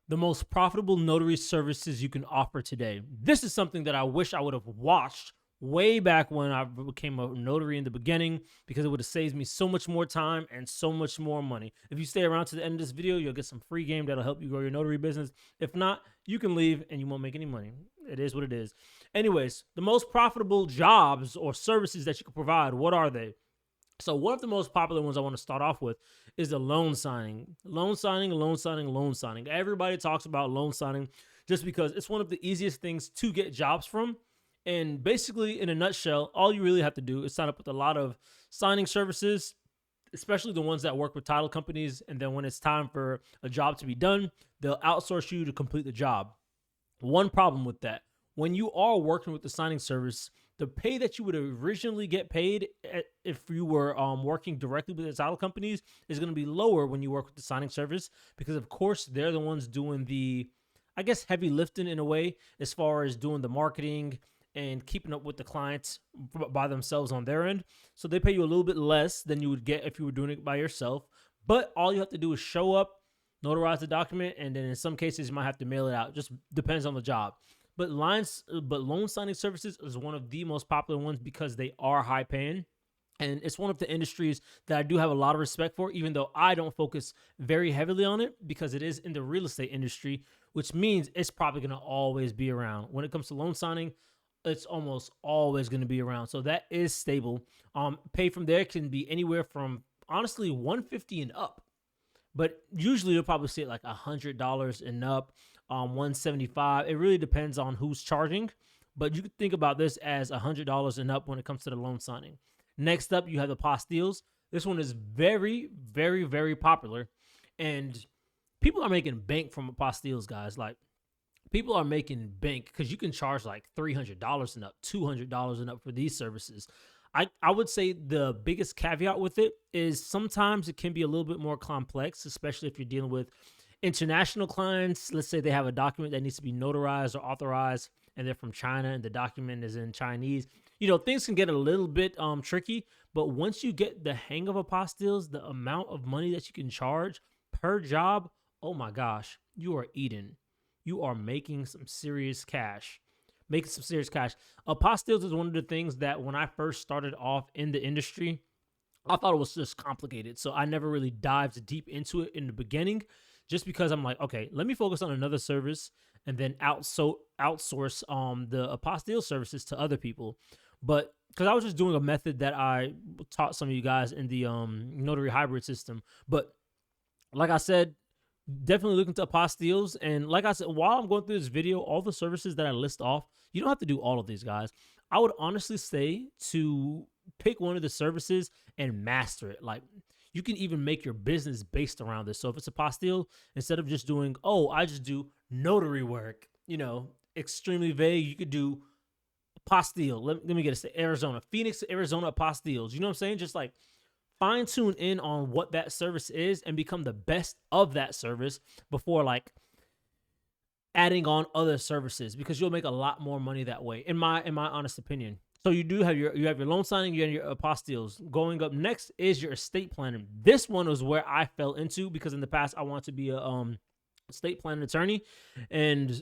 The most profitable notary services you can offer today. This is something that I wish I would have watched way back when I became a notary in the beginning, because it would have saved me so much more time and so much more money. If you stay around to the end of this video, you'll get some free game that'll help you grow your notary business. If not, you can leave and you won't make any money. It is what it is. Anyways, the most profitable jobs or services that you can provide, what are they? So one of the most popular ones I want to start off with is the loan signing. Loan signing, loan signing, loan signing. Everybody talks about loan signing just because it's one of the easiest things to get jobs from. And basically, in a nutshell, all you really have to do is sign up with a lot of signing services, especially the ones that work with title companies. And then when it's time for a job to be done, they'll outsource you to complete the job. One problem with that: when you are working with the signing service, the pay that you would originally get paid if you were working directly with the title companies is going to be lower when you work with the signing service, because of course they're the ones doing the, I guess, heavy lifting in a way, as far as doing the marketing and keeping up with the clients by themselves on their end. So they pay you a little bit less than you would get if you were doing it by yourself. But all you have to do is show up, notarize the document, and then in some cases you might have to mail it out. Just depends on the job. But loan signing services is one of the most popular ones because they are high paying. And it's one of the industries that I do have a lot of respect for, even though I don't focus very heavily on it, because it is in the real estate industry, which means it's probably going to always be around. When it comes to loan signing, it's almost always going to be around. So that is stable. Pay from there can be anywhere from, honestly, $150 and up. But usually you'll probably see it like $100 and up, $175. It really depends on who's charging. But you could think about this as $100 and up when it comes to the loan signing. Next up, you have the apostilles. This one is very, very, very popular. And people are making bank from apostilles, guys. Like, people are making bank because you can charge like $300 and up, $200 and up for these services. I would say the biggest caveat with it is sometimes it can be a little bit more complex, especially if you're dealing with international clients. Let's say they have a document that needs to be notarized or authorized, and they're from China and the document is in Chinese. You know, things can get a little bit tricky, but once you get the hang of apostilles, the amount of money that you can charge per job, oh my gosh, you are eating. You are making some serious cash. Apostilles is one of the things that when I first started off in the industry, I thought it was just complicated. So I never really dived deep into it in the beginning, just because I'm like, okay, let me focus on another service and then outsource the apostille services to other people. But because I was just doing a method that I taught some of you guys in the notary hybrid system. But like I said, definitely look into apostilles. And like I said, while I'm going through this video, all the services that I list off, you don't have to do all of these, guys. I would honestly say to pick one of the services and master it. Like, you can even make your business based around this. So if it's apostille, instead of just doing, oh, I just do notary work, you know, extremely vague, you could do apostille. Let me get it to Arizona, Phoenix, Arizona apostilles. You know what I'm saying? Just like fine tune in on what that service is and become the best of that service before like adding on other services, because you'll make a lot more money that way, in my honest opinion. So you have your loan signing, you have your apostilles. Going up next is your estate planning. This one was where I fell into, because in the past I wanted to be a estate planning attorney, and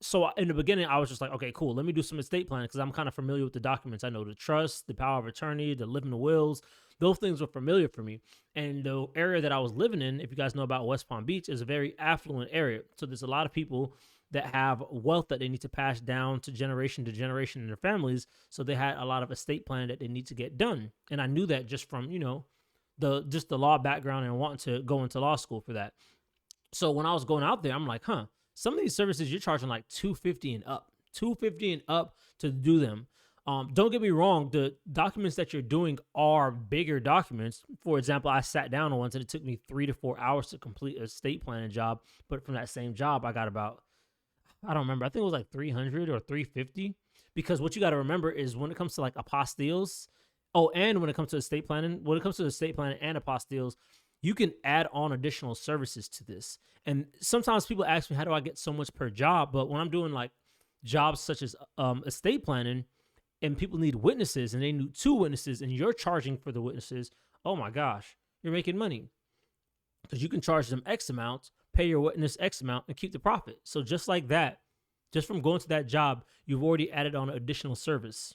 so in the beginning, I was just like, okay, cool. Let me do some estate planning because I'm kind of familiar with the documents. I know the trust, the power of attorney, the living wills. Those things were familiar for me. And the area that I was living in, if you guys know about West Palm Beach, is a very affluent area. So there's a lot of people that have wealth that they need to pass down to generation in their families. So they had a lot of estate planning that they need to get done. And I knew that just from, you know, the law background and wanting to go into law school for that. So when I was going out there, I'm like, some of these services you're charging like $250 and up to do them. Don't get me wrong, the documents that you're doing are bigger documents. For example, I sat down on once and it took me 3 to 4 hours to complete a estate planning job. But from that same job, I got about, I don't remember, I think it was like 300 or 350. Because what you got to remember is when it comes to like apostilles, and when it comes to estate planning and apostilles, you can add on additional services to this. And sometimes people ask me, how do I get so much per job? But when I'm doing like jobs such as estate planning, and people need witnesses and they need 2 witnesses and you're charging for the witnesses, oh my gosh, you're making money. Because you can charge them X amount, pay your witness X amount and keep the profit. So just like that, just from going to that job, you've already added on an additional service.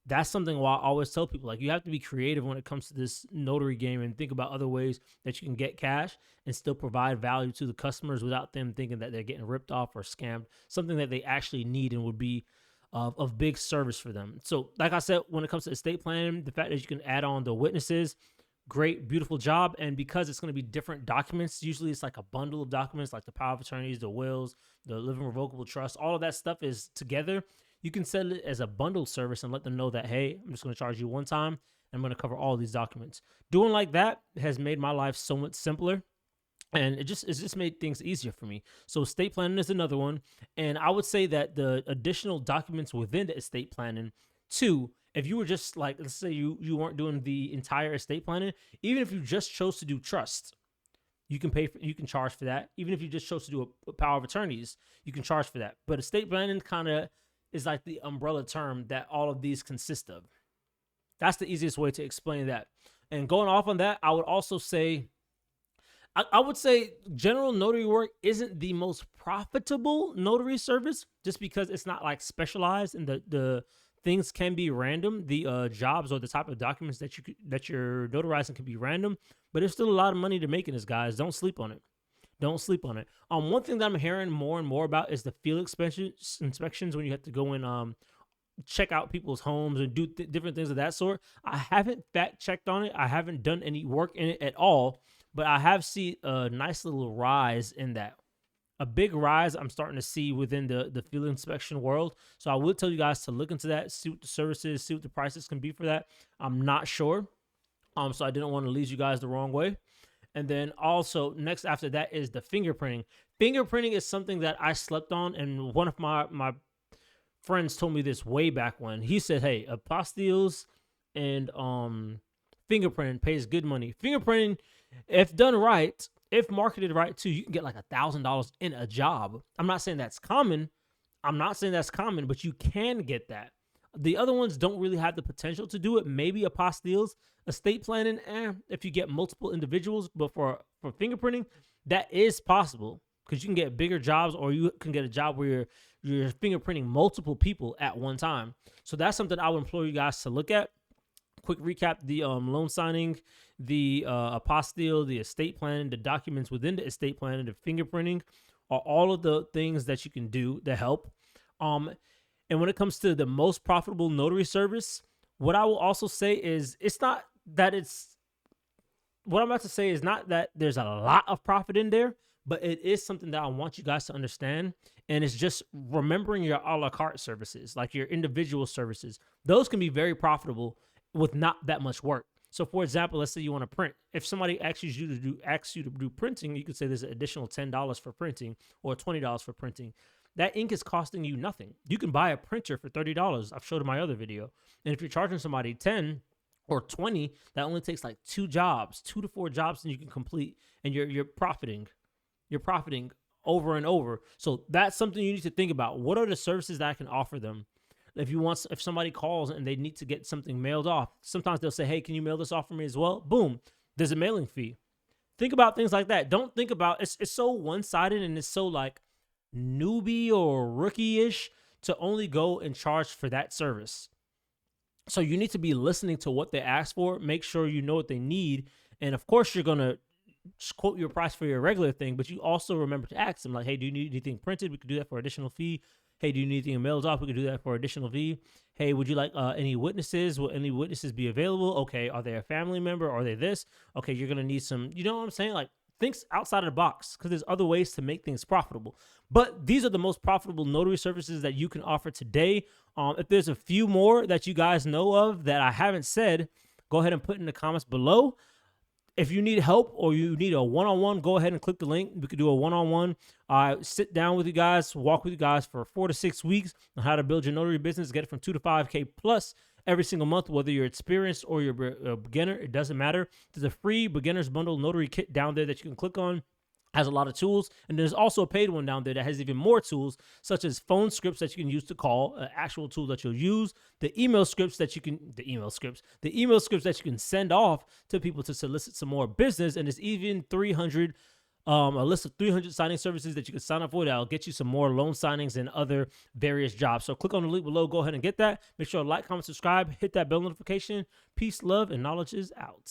That's something why I always tell people, like, you have to be creative when it comes to this notary game and think about other ways that you can get cash and still provide value to the customers without them thinking that they're getting ripped off or scammed, something that they actually need and would be of big service for them. So like I said, when it comes to estate planning, the fact that you can add on the witnesses, great, beautiful job. And because it's going to be different documents, usually it's like a bundle of documents like the power of attorneys, the wills, the living revocable trust, all of that stuff is together. You can set it as a bundle service and let them know that, hey, I'm just going to charge you one time and I'm going to cover all these documents. Doing like that has made my life so much simpler. And it's just made things easier for me. So estate planning is another one. And I would say that the additional documents within the estate planning, too, if you were just like, let's say you weren't doing the entire estate planning, even if you just chose to do trust, you can charge for that. Even if you just chose to do a power of attorneys, you can charge for that. But estate planning kind of is like the umbrella term that all of these consist of. That's the easiest way to explain that. And going off on that, I would also say, I would say general notary work isn't the most profitable notary service, just because it's not like specialized and the things can be random. The jobs or the type of documents that you're notarizing can be random, but there's still a lot of money to make in this, guys. Don't sleep on it. Don't sleep on it. One thing that I'm hearing more and more about is the field inspections when you have to go in, check out people's homes and do different things of that sort. I haven't fact checked on it. I haven't done any work in it at all, but I have seen a nice little rise in that. A big rise I'm starting to see within the field inspection world. So I would tell you guys to look into that, see what the services, see what the prices can be for that. I'm not sure. So I didn't want to lead you guys the wrong way. And then also next after that is the fingerprinting. Fingerprinting is something that I slept on, and one of my friends told me this way back when. He said, hey, apostilles and fingerprinting pays good money. Fingerprinting, if done right, if marketed right too, you can get like $1,000 in a job. I'm not saying that's common. But you can get that. The other ones don't really have the potential to do it. Maybe apostilles, estate planning, if you get multiple individuals. But for fingerprinting, that is possible, because you can get bigger jobs, or you can get a job where you're fingerprinting multiple people at one time. So that's something I would implore you guys to look at. Quick recap: the loan signing, the apostille, the estate planning, the documents within the estate planning, the fingerprinting are all of the things that you can do to help. And when it comes to the most profitable notary service, what I will also say is what I'm about to say is not that there's a lot of profit in there, but it is something that I want you guys to understand. And it's just remembering your a la carte services, like your individual services. Those can be very profitable with not that much work. So for example, let's say you want to print. If somebody asks you to do printing, you could say there's an additional $10 for printing or $20 for printing. That ink is costing you nothing. You can buy a printer for $30. I've showed in my other video. And if you're charging somebody 10 or 20, that only takes like 2 to 4 jobs, and you can complete, and you're profiting. You're profiting over and over. So that's something you need to think about. What are the services that I can offer them? If somebody calls and they need to get something mailed off, sometimes they'll say, hey, can you mail this off for me as well? Boom, there's a mailing fee. Think about things like that. Don't think about, it's so one-sided, and it's so like newbie or rookie-ish to only go and charge for that service. So you need to be listening to what they ask for. Make sure you know what they need. And of course, you're going to quote your price for your regular thing, but you also remember to ask them, like, hey, do you need anything printed? We could do that for additional fee. Hey, do you need anything mailed off? We could do that for additional fee. Hey, would you like any witnesses? Will any witnesses be available? Okay, are they a family member? Are they this? Okay, you're going to need some, you know what I'm saying? Like, think outside of the box, because there's other ways to make things profitable. But these are the most profitable notary services that you can offer today. If there's a few more that you guys know of that I haven't said, go ahead and put in the comments below. If you need help or you need a one-on-one, go ahead and click the link. We could do a one-on-one. Sit down with you guys, walk with you guys for 4 to 6 weeks on how to build your notary business, get it from 2 to 5K plus every single month, whether you're experienced or you're a beginner. It doesn't matter. There's a free beginner's bundle notary kit down there that you can click on. Has a lot of tools, and there's also a paid one down there that has even more tools, such as phone scripts that you can use to call, an actual tool that you'll use, the email scripts that you can send off to people to solicit some more business, and there's even 300 a list of 300 signing services that you can sign up for that'll get you some more loan signings and other various jobs. So click on the link below. Go ahead and get that. Make sure to like, comment, subscribe, hit that bell notification. Peace, love, and knowledge is out.